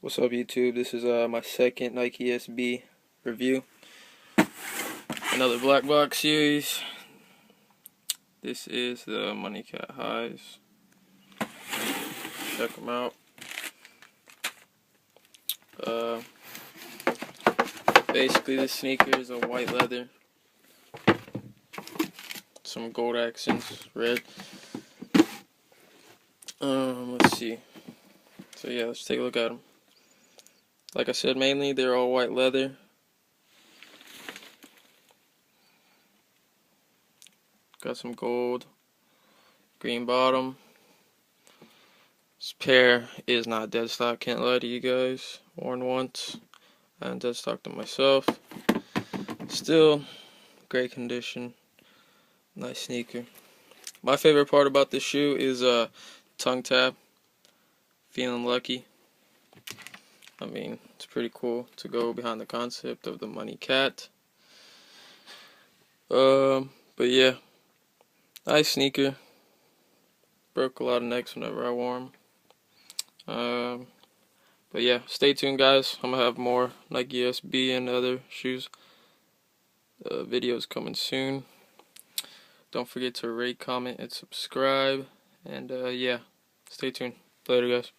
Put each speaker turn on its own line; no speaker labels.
What's up, YouTube? This is my second Nike SB review. Another black box series. This is the Money Cat Highs. Check them out. Basically, this sneaker is a white leather, some gold accents, red. Let's see. So yeah, let's take a look at them. Like I said, mainly they're all white leather. Got some gold, green bottom. This pair is not dead stock, can't lie to you guys. Worn once, and dead stock to myself. Still, great condition, nice sneaker. My favorite part about this shoe is tongue tab. Feeling lucky. I mean, it's pretty cool to go behind the concept of the Money Cat. But yeah, nice sneaker. Broke a lot of necks whenever I wore them. But yeah, stay tuned, guys. I'm gonna have more Nike SB and other shoes videos coming soon. Don't forget to rate, comment, and subscribe. And yeah, stay tuned. Later, guys.